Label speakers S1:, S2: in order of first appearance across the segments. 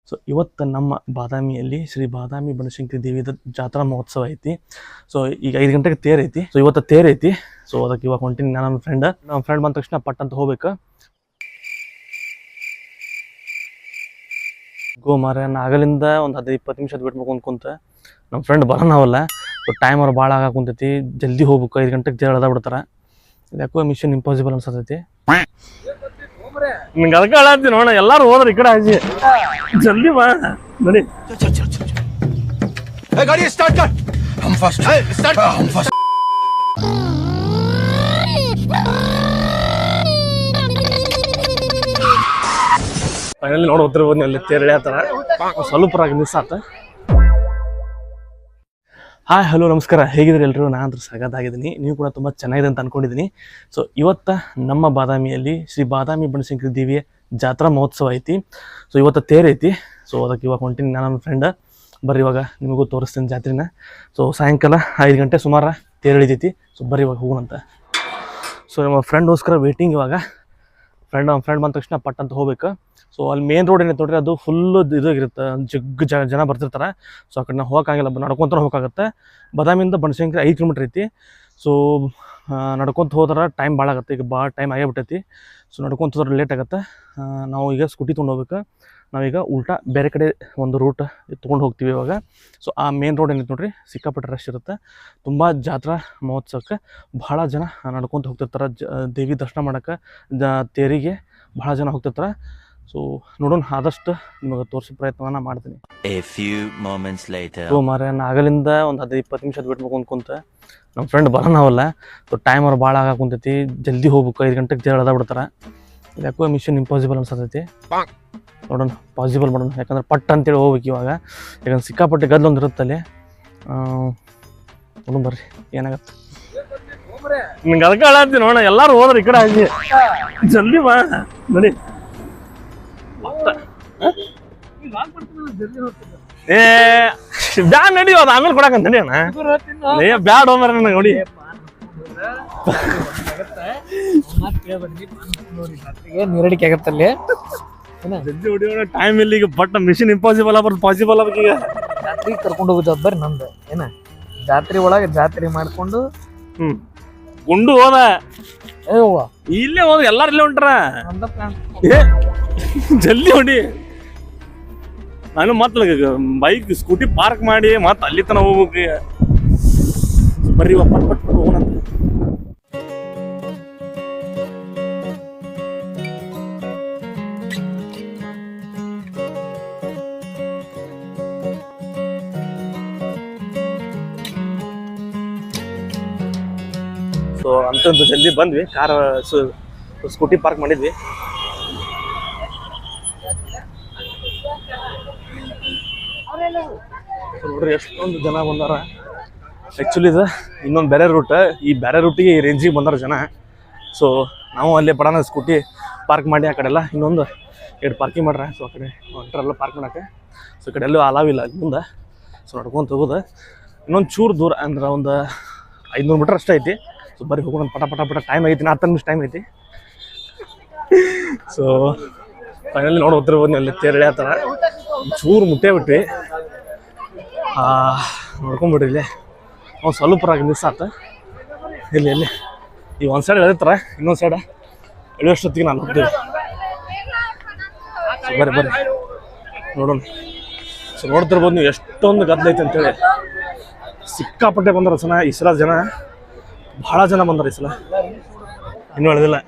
S1: So ಇವತ್ತು ನಮ್ಮ ಬಾದಾಮಿಯಲ್ಲಿ ಶ್ರೀ ಬಾದಾಮಿ ಬನಶಂಕರಿ ದೇವಿ ಜಾತ್ರಾ ಮಹೋತ್ಸವ ಐತಿ. ಸೊ ಈಗ 5 ಗಂಟೆಗೆ ತೇರ್ ಐತಿ. ಸೊ ಇವತ್ತು ತೇರ್ ಐತಿ. ಸೊ ಅದಕ್ಕೆ ಇವಾಗ ಹೊಂಟೀನಿ. ನನ್ನ ಫ್ರೆಂಡ್ ಬಂದ ತಕ್ಷಣ ಪಟ್ ಅಂತ ಹೋಗ್ಬೇಕು. ಗೋ ಮಾರ ಆಗಲಿಂದ ಒಂದು 15-20 ನಿಮಿಷ ಬಿಟ್ಬೇಕು ಅಂದ್ಕೊಂತ ನಮ್ಮ ಫ್ರೆಂಡ್ ಬರೋಣವಲ್ಲ. ಸೊ ಟೈಮ್ ಅವ್ರು ಭಾಳ ಆಗಾಕುಂತೈತಿ. ಜಲ್ದಿ ಹೋಗ್ಬೇಕು. 5 ಗಂಟೆಗೆ ತೇರ್ ಎಳ್ದ ಬಿಡ್ತಾರ. ಯಾಕೋ ಮಿಷನ್ ಇಂಪಾಸಿಬಲ್ ಅನ್ಸತೈತಿ. ನಿಂಗೆ ಅದಕ್ಕೆ ಹೇಳತ್ತೀನಿ ನೋಡ, ಎಲ್ಲಾರು ಹೋದ್ರ ಈ ಕಡೆ ಆಜಿ ಜಲ್ದಿ ಬಾ ನೋಡಿ.
S2: गाड़ी स्टार्ट कर, हम फर्स्ट स्टार्ट कर, हम फर्स्ट.
S1: ಫೈನಲಿ ನೋಡಿ ಹೋಗ್ತಿರ್ಬೋದು. ಅಲ್ಲಿ ತೇರ್ ಎಳ್ಯಾತಾರ. ಸ್ವಲ್ಪ ಮಿಸ್ ಆತ. ಹಾಯ್ ಹಲೋ ನಮಸ್ಕಾರ, ಹೇಗಿದ್ರಿ ಎಲ್ಲರೂ? ನಾನು ಸಗದಾಗಿದ್ದೀನಿ, ನೀವು ಕೂಡ ತುಂಬ ಚೆನ್ನಾಗಿದೆ ಅಂತ ಅಂದ್ಕೊಂಡಿದ್ದೀನಿ. ಸೊ ಇವತ್ತು ನಮ್ಮ ಬಾದಾಮಿಯಲ್ಲಿ ಶ್ರೀ ಬಾದಾಮಿ ಬನಶಂಕರಿ ದೇವಿಯ ಜಾತ್ರಾ ಮಹೋತ್ಸವ ಐತಿ. ಸೊ ಇವತ್ತು ತೇರ್ ಐತಿ. ಸೊ ಅದಕ್ಕೆ ಇವಾಗ ಹೊಂಟೀನಿ. ನನ್ನ ಫ್ರೆಂಡ್ ಬರ್ರಿ ಇವಾಗ ನಿಮಗೂ ತೋರಿಸ್ತೀನಿ ಜಾತ್ರೆನ. ಸೊ ಸಾಯಂಕಾಲ 5 ಗಂಟೆ ಸುಮಾರು ತೇರ್ ಎಳಿತೈತಿ. ಸೊ ಬರ್ರಿ ಇವಾಗ ಹೋಗೋಣಂತ. ಸೊ ನಮ್ಮ ಫ್ರೆಂಡ್ಗೋಸ್ಕರ ವೇಟಿಂಗ್. ಇವಾಗ ಫ್ರೆಂಡ್ ಬಂದ ತಕ್ಷಣ ಪಟ್ ಅಂತ ಹೋಗ್ಬೇಕು. ಸೊ ಅಲ್ಲಿ ಮೇನ್ ರೋಡ್ ಏನೈತೆ ನೋಡ್ರಿ, ಅದು ಫುಲ್ಲು ಇದಾಗಿರುತ್ತೆ. ಜನ ಬರ್ತಿರ್ತಾರೆ. ಸೊ ಆ ಕಡೆ ನಾವು ಹೋಗೋಕ್ಕಾಗಿಲ್ಲ, ನಡ್ಕೊತ ಹೋಗೋಕ್ಕಾಗತ್ತೆ. ಬಾದಾಮಿಯಿಂದ ಬನಶಂಕರಿ 5 ಕಿಲೋಮೀಟ್ರ್ ಐತಿ. ಸೊ ನಡ್ಕೊತ ಹೋದ್ರೆ ಟೈಮ್ ಭಾಳ ಆಗುತ್ತೆ. ಈಗ ಭಾಳ ಟೈಮ್ ಆಗೇಬಿಟ್ಟೈತಿ. ಸೊ ನಡ್ಕೊತ ಹೋದ್ರೆ ಲೇಟ್ ಆಗುತ್ತೆ. ನಾವು ಈಗ ಸ್ಕೂಟಿ ತೊಗೊಂಡು ಹೋಗ್ಬೇಕು. ನಾವೀಗ ಉಲ್ಟಾ ಬೇರೆ ಕಡೆ ಒಂದು ರೂಟ್ ತೊಗೊಂಡು ಹೋಗ್ತೀವಿ ಇವಾಗ. ಸೊ ಆ ಮೇನ್ ರೋಡ್ ಏನೈತೆ ನೋಡ್ರಿ, ಸಿಕ್ಕಾಪಟ್ಟೆ ರಶ್ ಇರುತ್ತೆ. ತುಂಬ ಜಾತ್ರಾ ಮಹೋತ್ಸವಕ್ಕೆ ಭಾಳ ಜನ ನಡ್ಕೊತ ಹೋಗ್ತಿರ್ತಾರೆ. ದೇವಿ ದರ್ಶನ ಮಾಡೋಕ್ಕೆ ತೇರಿಗೆ ಭಾಳ ಜನ ಹೋಗ್ತಿರ್ತಾರೆ. ಸೊ ನೋಡೋಣ, ಆದಷ್ಟು ನಿಮಗೆ ತೋರಿಸೋ ಪ್ರಯತ್ನವನ್ನು ಮಾಡ್ತೀನಿ. ಸೊ ಮಾರ ಆಗಲಿಂದ ಒಂದು 15-20 ನಿಮಿಷ ಬಿಟ್ಬೇಕು ಅಂದ್ಕೊಂತ ನಮ್ಮ ಫ್ರೆಂಡ್ ಬರೋಣವಲ್ಲ. ಸೊ ಟೈಮ್ ಅವ್ರು ಭಾಳ ಆಗಾಕುಂತೈತಿ. ಜಲ್ದಿ ಹೋಗ್ಬೇಕು. 5 ಗಂಟೆಗೆ ತೇರ್ ಎಳ್ದ ಬಿಡ್ತಾರೆ. ಯಾಕೋ ಮಿಷನ್ ಇಂಪಾಸಿಬಲ್ ಅನ್ಸತೈತಿ. ನೋಡೋಣ, ಪಾಸಿಬಲ್ ಮಾಡೋಣ. ಯಾಕಂದ್ರೆ ಪಟ್ ಅಂತೇಳಿ ಹೋಗ್ಬೇಕು ಇವಾಗ. ಯಾಕಂದ್ರೆ ಸಿಕ್ಕಾಪಟ್ಟೆ ಗದ್ದಲೊಂದು ಇರುತ್ತಲ್ಲಿ. ನೋಡೋಣ ಬರ್ರಿ ಏನಾಗತ್ತೆ. ನಿಂಗೆ ಅದಕ್ಕೆ ಹೇಳತ್ತೀನಿ ನೋಡ, ಎಲ್ಲಾರು ಹೋದ್ರೆ ಈ ಕಡೆ ಆಗಿ ಜಲ್ದಿ ಬಾ ನೋಡಿ. ಏ ಬ್ಯಾಡ್ ನಡಿ, ಅದು ಆಮೇಲೆ ಕೊಡಕಂತ ನಡಿ ಅಣ್ಣ. ಬ್ಯಾಡ್ ಹೋಗ್ಬಾರ ನನಗೆ ನೋಡಿ.
S3: ನೀರಡಿಕೆ ಆಗತ್ತಲ್ಲಿ
S1: ಜಲ್ದಿ ಹೊಡಿಯೋಣ. ಟೈಮ್ ಇಲ್ಲಿ ಈಗ ಬಟ್ ಮಿಷನ್ ಇಂಪಾಸಿಬಲ್ ಆಗ್ಬಾರ್ದು, ಪಾಸಿಬಲ್ ಆಗ್ಬೇಕು. ಈಗ
S3: ಜಾತ್ರೆಗೆ ಕರ್ಕೊಂಡು ಹೋಗೋ ಜವಾಬ್ದಾರಿ ನಮ್ದು. ಏನ ಜಾತ್ರೆ ಒಳಗೆ ಜಾತ್ರೆ ಮಾಡ್ಕೊಂಡು
S1: ಗುಂಡು ಹೋದ ಇಲ್ಲೇ ಹೋದ, ಎಲ್ಲಾರು ಇಲ್ಲೇ ಹೊಂಟ್ರ. ಜಲ್ದಿ ಹೊಡಿ. ನಾನು ಮತ್ತೆ ಬೈಕ್ ಸ್ಕೂಟಿ ಪಾರ್ಕ್ ಮಾಡಿ ಮತ್ತೆ ಅಲ್ಲಿ ತನಕ ಹೋಗ್ಬೇಕು. ಬರ್ರಿ ಪಟ್ ಪಟ್ ಹೋಗೋಣ. ಸೊ ಅಂತಂದು ಜಲ್ದಿ ಬಂದ್ವಿ. ಕಾರ್ ಸ್ಕೂಟಿ ಪಾರ್ಕ್ ಮಾಡಿದ್ವಿ. ನೋಡ್ರಿ ಎಷ್ಟೊಂದು ಜನ ಬಂದಾರ. ಆ್ಯಕ್ಚುಲಿ ಇದು ಇನ್ನೊಂದು ಬೇರೆ ರೂಟ್. ಈ ಬೇರೆ ರೂಟಿಗೆ ಈ ರೇಂಜಿಗೆ ಬಂದಾರ ಜನ. ಸೊ ನಾವು ಅಲ್ಲೇ ಪಡಾನ ಸ್ಕೂಟಿ ಪಾರ್ಕ್ ಮಾಡಿ ಆ ಕಡೆಲ್ಲ ಇನ್ನೊಂದು 2 ಪಾರ್ಕಿಂಗ್ ಮಾಡ್ರೆ. ಸೊ ಆ ಕಡೆ ಹೊಂಟ್ರೆಲ್ಲ ಪಾರ್ಕ್ ಮಾಡೋಕ್ಕೆ. ಸೊ ಈ ಕಡೆ ಎಲ್ಲೂ ಅಲಾವಿಲ್ಲ ಮುಂದೆ. ಸೊ ನಡ್ಕೊಂತ ಹೋಗೋದು. ಇನ್ನೊಂದು ಚೂರು ದೂರ ಅಂದ್ರೆ ಒಂದು 500 ಮೀಟ್ರ್ ಅಷ್ಟೇ ಐತಿ. ಸೊ ಬರೀ ಹೋಗೋಣ. ಪಟ ಟೈಮ್ ಐತಿ. 10 ನಿಮಿಷ ಟೈಮ್ ಐತಿ. ಸೊ ಫೈನಲಿ ನೋಡಿ ಹೋಗ್ತಿರ್ಬೋದು. ಅಲ್ಲಿ ತೇರ್ ಎಳ್ಯಾತಾರ. ಚೂರು ಮುಟ್ಟೇ ಬಿಟ್ವಿ. ನೋಡ್ಕೊಂಬಿಡ್ರಿ ಇಲ್ಲೇ ಅವ್ನು ಸ್ವಲ್ಪ ಮಿಸ್ ಆತ. ಇಲ್ಲಿ ಈ ಒಂದು ಸೈಡ್ ಎಳಿತಾರೆ, ಇನ್ನೊಂದು ಸೈಡ್ ಎಳೆಯೋಷ್ಟೊತ್ತಿಗೆ ನಾನು ಹೋಗ್ತೀವಿ. ಸೊ ಬರ್ರಿ ನೋಡೋಣ. ಸೊ ನೋಡ್ತಿರ್ಬೋದು ನೀವು ಎಷ್ಟೊಂದು ಗದ್ದಲ ಐತೆ ಅಂತೇಳಿ. ಸಿಕ್ಕಾಪಟ್ಟೆ ಬಂದಾರ ಈ ಸಲ ಜನ. ಭಾಳ ಜನ ಬಂದಾರ ಈ ಸಲ. ಇನ್ನೂ ಎಳೆದಿಲ್ಲ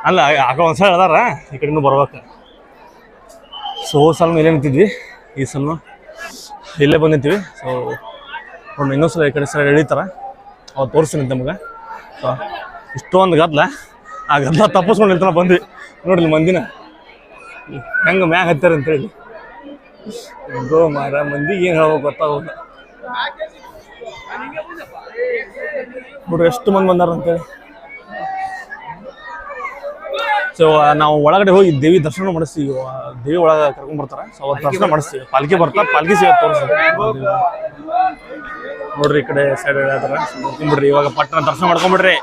S1: ಅಲ್ಲ, ಆಗ ಒಂದು ಸಲ ಎಳ್ದಾರ. ಈ ಕಡೆ ಇನ್ನೂ ಬರ್ಬೇಕು. ಸೊ ಹೋದ ಸಲ ಇಲ್ಲೇ ನಿಂತಿದ್ವಿ, ಈ ಸಲ ಇಲ್ಲೇ ಬಂದಿರ್ತೀವಿ. ಸೊ ನೋಡಿ ಇನ್ನೊಂದು ಸಲ ಈ ಕಡೆ ಸೈಡ್ ಎಳಿತಾರ. ಅವ್ರು ತೋರಿಸ್ತೀನಿ ನಮಗೆ. ಸೊ ಇಷ್ಟೊಂದು ಗದ್ದಲ. ಆ ಗದ್ದಲ ತಪ್ಪಿಸ್ಕೊಂಡು ನಿಲ್ತಾನ ಬಂದ್ವಿ. ನೋಡ್ರಿ ಮಂದಿನ ಹೆಂಗೆ ಮ್ಯಾಗ ಹತ್ತಾರ ಅಂತೇಳಿ. ಗೋ ಮಾರ ಮಂದಿಗೆ ಏನು ಹೇಳ್ಬೇಕು ಗೊತ್ತಾಗೋಲ್ಲ. ನೋಡ್ರಿ ಎಷ್ಟು ಮಂದಿ ಬಂದಾರ ಅಂತೇಳಿ. ಸೊ ನಾವು ಒಳಗಡೆ ಹೋಗಿ ದೇವಿ ದರ್ಶನ ಮಾಡಿಸ್ತೀವಿ. ದೇವಿ ಒಳಗೆ ಕರ್ಕೊಂಡ್ಬರ್ತಾರೆ. ಸೊ ಅವ್ರು ದರ್ಶನ ಮಾಡಿಸ್ತೀವಿ. ಪಾಲ್ಕಿ ಬರ್ತಾರೆ, ಪಾಲ್ಕಿ ಸಿಗೋದು ತೋರಿಸ್ತೀವಿ. ನೋಡ್ರಿ ಈ ಕಡೆ ಸೈಡ್ ಹೇಳ್ತಾರ. ನೋಡ್ಕೊಂಬಿಡ್ರಿ, ಇವಾಗ ಪಟ್ಟಣ ದರ್ಶನ ಮಾಡ್ಕೊಂಬಿಡ್ರಿ.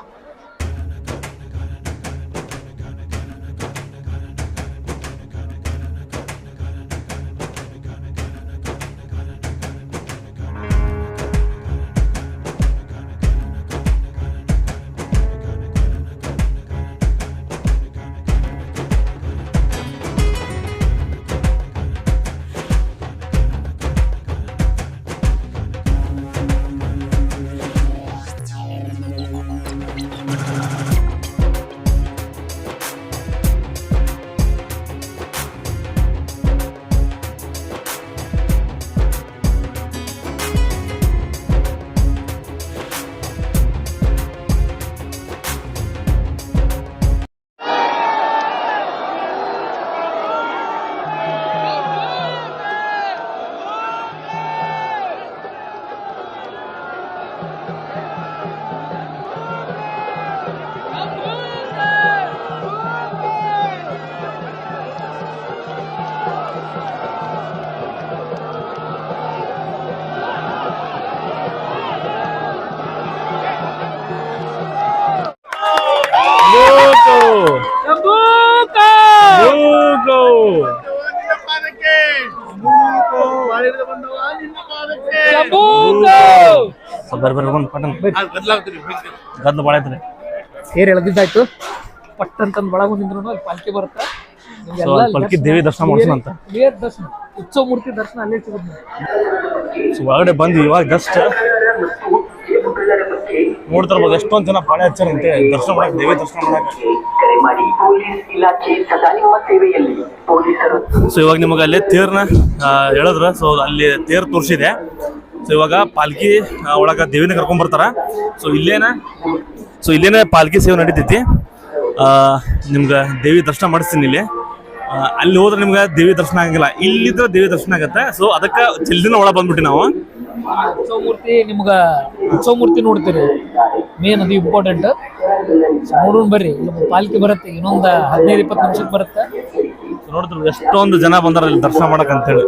S1: ಬರ್ರಿ ಬಂದು ಪಟನ್ ಗದ್ದ ಭಾಳ ಐತ್ರಿ.
S3: ತೇರ್ ಎಳೆದಿದ್ದಾಯ್ತು, ಪಟ್ ಅಂತಂದ್ ಒಳಗ್ ನಿಂದ್ರು ಅಲ್ಲಿ ಪಾಲ್ಕಿ ಬರುತ್ತೆ.
S1: ಸೊ ಪಲ್ಕಿ ದೇವಿ ದರ್ಶನ ಮಾಡ್ಸೋಣಂತ.
S3: ಕ್ಲಿಯರ್ ದರ್ಶನ, ಉತ್ಸವ ಮೂರ್ತಿ ದರ್ಶನ ಅಲ್ಲೇ ಸಿಗುತ್ತೆ.
S1: ಸೊ ಒಳಗಡೆ ಬಂದು ಇವಾಗ ಜಸ್ಟ್ ನೋಡ್ತಾ ಇರ್ಬೋದು ಎಷ್ಟೊಂದು ಜನ ಪಾಳೆ ಹಚ್ಚಾರಂತೆ ದರ್ಶನ ಮಾಡಕ್, ದೇವಿ ದರ್ಶನ ಮಾಡಕ್. ಸೊ ಇವಾಗ ನಿಮಗೆ ಅಲ್ಲೇ ತೇರ್ನ ಹೇಳಿದ್ರ, ಸೊ ಅಲ್ಲಿ ತೇರ್ ತೋರಿಸಿದೆ. ಸೊ ಇವಾಗ ಪಾಲ್ಕಿ ಒಳಗ ದೇವಿನ ಕರ್ಕೊಂಡ್ ಬರ್ತಾರ. ಸೊ ಇಲ್ಲೇನೆ ಪಾಲ್ಕಿ ಸೇವೆ ನಡೀತೈತಿ. ನಿಮ್ಗೆ ದೇವಿ ದರ್ಶನ ಮಾಡಿಸ್ತೀನಿ ಇಲ್ಲಿ. ಅಲ್ಲಿ ಹೋದ್ರೆ ನಿಮ್ಗೆ ದೇವಿ ದರ್ಶನ ಆಗಂಗಿಲ್ಲ, ಇಲ್ಲಿದ್ರೆ ದೇವಿ ದರ್ಶನ ಆಗತ್ತೆ. ಸೊ ಅದಕ್ಕೆ ಜಲ್ದಿನ ಒಳಗೆ ಬಂದ್ಬಿಟ್ಟು ನಾವು
S3: ಉತ್ಸವ ಮೂರ್ತಿ ಉತ್ಸವ ಮೂರ್ತಿ ನೋಡ್ತೀರಿ, ಮೇನ್ ಅದು ಇಂಪಾರ್ಟೆಂಟ್. ನೋಡೋಣ ಬರ್ರಿ, ಪಾಲ್ಕಿ ಬರುತ್ತೆ ಇನ್ನೊಂದು 15-20 ನಿಮಿಷಕ್ಕೆ ಬರುತ್ತೆ.
S1: ನೋಡಿದ್ರು ಎಷ್ಟೊಂದು ಜನ ಬಂದಾರ ಇಲ್ಲಿ ದರ್ಶನ ಮಾಡಕ್ ಅಂತೇಳಿ.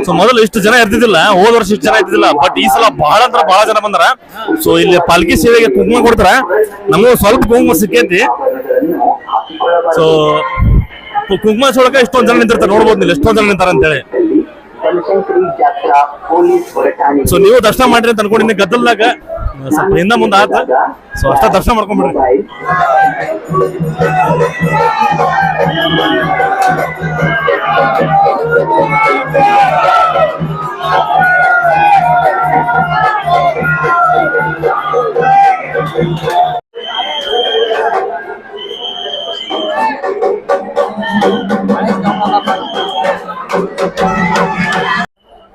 S1: ಸೊ ಮೊದಲು ಇಷ್ಟು ಜನ ಇರ್ತಿದ್ದಿಲ್ಲ, ಹೋದ ವರ್ಷ ಇಷ್ಟು ಜನ ಇರ್ತಿದ್ದಿಲ್ಲ, ಬಟ್ ಈ ಸಲ ಬಹಳ ಅಂದ್ರೆ ಬಹಳ ಜನ ಬಂದಾರ. ಸೊ ಇಲ್ಲಿ ಪಾಲ್ಕಿ ಸೇವೆಗೆ ಕುಂಕುಮ ಕೊಡ್ತಾರ, ನಮಗೂ ಸ್ವಲ್ಪ ಕುಂಕುಮ ಸಿಕ್ಕೈತಿ. ಸೊ ಕುಂಕುಮ ಸೊಳಕ ಇಷ್ಟೊಂದು ಜನ ನಿಂತಿರ್ತಾರೆ, ನೋಡ್ಬೋದು ನೀವು ಎಷ್ಟೊಂದು ಜನ ನಿಂತಾರ ಅಂತೇಳಿ. ಸೊ ನೀವು ದರ್ಶನ ಮಾಡ್ರಿ ಅಂತ ಅನ್ಕೊಂಡಿನಿ. ಗದ್ದಲ್ದಾಗ ಸ್ವಲ್ಪ ಹಿಂದ ಮುಂದೆ ಆತ, ಸೊ ಅಷ್ಟ ದರ್ಶನ ಮಾಡ್ಕೊಂಡ್ಬಿಡ್ರಿ.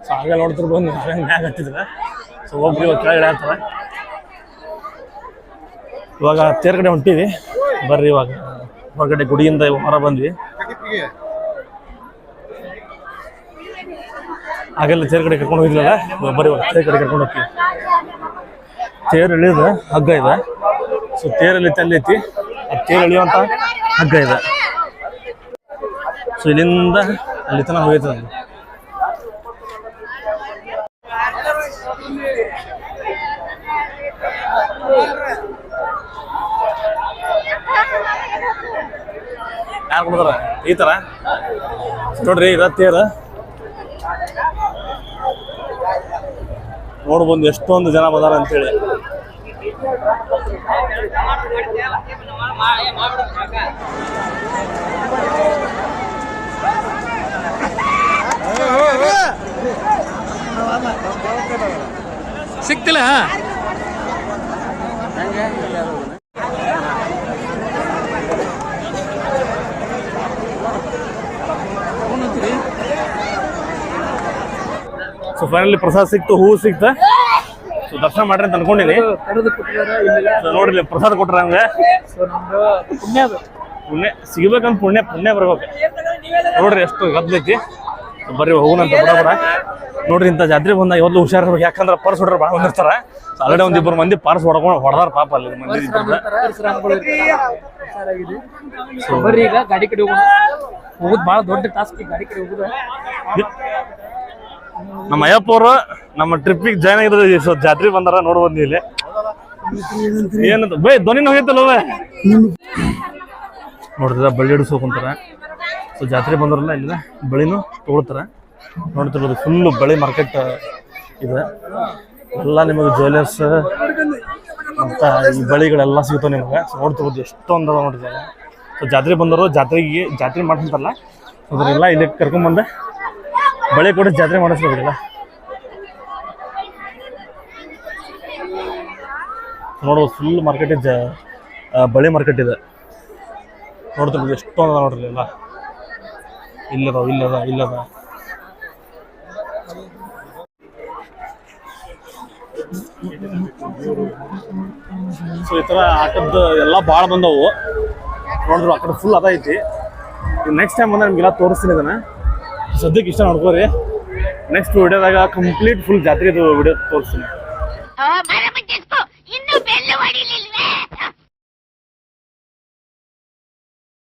S1: ಸೊ ಹಾಗೆ ನೋಡ್ತಿರ್ಬೋದು ನೀವು, ಹಾಗೆ ಮ್ಯಾಗ ಹತ್ತಿದ್ರೆ. ಸೊ ಒಬ್ರು ಇವಾಗ ಕೆಳಗಡೆ ಆಗ್ತಾರೆ. ಇವಾಗ ತೇರ್ ಕಡೆ ಹೊಂಟೀವಿ ಬರ್ರಿ. ಇವಾಗ ಹೊರಗಡೆ ಗುಡಿಯಿಂದ ಹೊರ ಬಂದ್ವಿ. ಹಾಗೆಲ್ಲ ತೇರ್ ಕಡೆ ಕರ್ಕೊಂಡು ಹೋಗಿದ್ಲಲ್ಲ, ಬರ್ರಿ ಇವಾಗ ತೇರ್ ಕಡೆ ಕರ್ಕೊಂಡು ಹೋಗ್ತೀವಿ. ತೇರು ಎಳಿಯೋದು ಹಗ್ಗ ಇದೆ. ಸೊ ತೇರಲ್ಲಿ ತಲ್ಲೈತಿ, ಅದು ತೇರು ಎಳಿಯುವಂಥ ಹಗ್ಗ ಇದೆ. ಸೊ ಇಲ್ಲಿಂದ ಅಲ್ಲಿ ತನಕ ಹೋಗೈತೆ. ಯಾರು ಕೊಡ್ತಾರ ಈ ತರ ನೋಡ್ರಿ, ಇದ ತೇರ ನೋಡ್ಬಂದು ಎಷ್ಟೊಂದು ಜನ ಬಂದಾರ ಅಂತೇಳಿ.
S3: ಸಿಕ್ತಿಲ್ಲ
S1: ಸೊ ಫೈನಲಿ ಪ್ರಸಾದ ಸಿಕ್ತು, ಹೂವು ಸಿಕ್ತ. ಸೊ ದರ್ಶನ ಮಾಡ್ರಿ ಅಂತ ಅನ್ಕೊಂಡಿನಿ. ಸೊ ನೋಡ್ರಿ ಪ್ರಸಾದ ಕೊಟ್ರ ಹಂಗ. ಪುಣ್ಯ ಸಿಗ್ಬೇಕಂತ ಪುಣ್ಯ ಬರ್ಬೇಕು. ನೋಡ್ರಿ ಎಷ್ಟು ಗದ್ಲೈತಿ. ಬರ್ರಿ ಹೋಗುನಂತ ಬಡ ನೋಡ್ರಿ. ಇಂಥ ಜಾತ್ರೆ ಬಂದಾಗ ಯಾವತ್ತು ಹುಷಾರಿರ್ಬೇಕು, ಯಾಕಂದ್ರೆ ಪರ್ಸ್ ಹೊಡ್ರ ಭಾಳ ಬಂದಿರ್ತಾರ. ಆಲ್ರೆಡಿ ಒಂದಿಬ್ಬರು ಮಂದಿ ಪರ್ಸ್ ಹೊಡೆದಾರ ಪಾಪ ಅಲ್ಲಿ ಮಂದಿ.
S3: ಬರ್ರಿ ಈಗ ಗಾಡಿ ಕಡೆ ಹೋಗುದು ಭಾಳ ದೊಡ್ಡ ಟಾಸ್ಕ್. ಗಾಡಿ ಕಡೆ ಹೋಗುದ
S1: ನಮ್ಮ ಅಯ್ಯಪ್ಪ ಅವರು ನಮ್ಮ ಟ್ರಿಪ್ಪಿಗೆ ಜಾಯ್ನ್ ಆಗಿರೋದು. ಸೊ ಜಾತ್ರೆ ಬಂದಾರ ನೋಡ್ಬೋದು ಇಲ್ಲಿ. ಏನಂತ ಬೈ ಧ್ವನಿನ ಹೋಗೈತಲ್ವ ನೋಡ್ತಿರ, ಬಳ್ಳಿ ಹಿಡಿಸೋ ಕುಂತಾರ. ಸೊ ಜಾತ್ರೆ ಬಂದ್ರಲ್ಲ ಇಲ್ಲ ಬಳಿನೂ ತೊಗೊಳ್ತಾರ. ನೋಡ್ತಿರ್ಬೋದು ಫುಲ್ಲು ಬಳಿ ಮಾರ್ಕೆಟ್ ಇದೆ. ಎಲ್ಲ ನಿಮಗೆ ಜ್ಯುವೆಲರ್ಸ್ ಮತ್ತು ಈ ಬಳಿಗಳೆಲ್ಲ ಸಿಗ್ತಾವೆ ನಿಮಗೆ. ಸೊ ನೋಡ್ತಿರ್ಬೋದು ಎಷ್ಟೊಂದು ಅದ ನೋಡಿದಾಗ. ಸೊ ಜಾತ್ರೆ ಬಂದರು, ಜಾತ್ರೆ ಮಾಡ್ತಿಂತಲ್ಲ ಅದನ್ನೆಲ್ಲ ಇಲ್ಲಿ ಕರ್ಕೊಂಬಂದೆ ಬಳೆ ಕೊಟ್ಟು ಜಾತ್ರೆ ಮಾಡಿಸ್ಬೇಕಿಲ್ಲ. ನೋಡ್ಬೋದು ಫುಲ್ ಮಾರ್ಕೆಟ್ ಬಳೆ ಮಾರ್ಕೆಟ್ ಇದೆ. ನೋಡ್ತಿರ್ಬೋದು ಎಷ್ಟೊಂದು ಅದ ನೋಡ್ರಿ ಎಲ್ಲ. ಇಲ್ಲದ ಸೊ ಈ ಥರ ಆಟದ್ದು ಎಲ್ಲ ಭಾಳ ಬಂದವು. ನೋಡಿದ್ರು ಆ ಕಡೆ ಫುಲ್ ಅದ ಐತಿ. ನೆಕ್ಸ್ಟ್ ಟೈಮ್ ಬಂದ್ರೆ ನಿಮಗೆಲ್ಲ ತೋರಿಸ್ತೀನಿ ಇದನ್ನು. ಸದ್ಯಕ್ಕೆ ಇಷ್ಟ ನೋಡ್ಕೋರಿ. ನೆಕ್ಸ್ಟ್ ವಿಡಿಯೋದಾಗ ಕಂಪ್ಲೀಟ್ ಫುಲ್ ಜಾತ್ರೆದು ವಿಡಿಯೋ ತೋರಿಸ್ತೀನಿ.
S4: ಬೆನ್ನು ಹೊಡಿಲಿಲ್ವೇ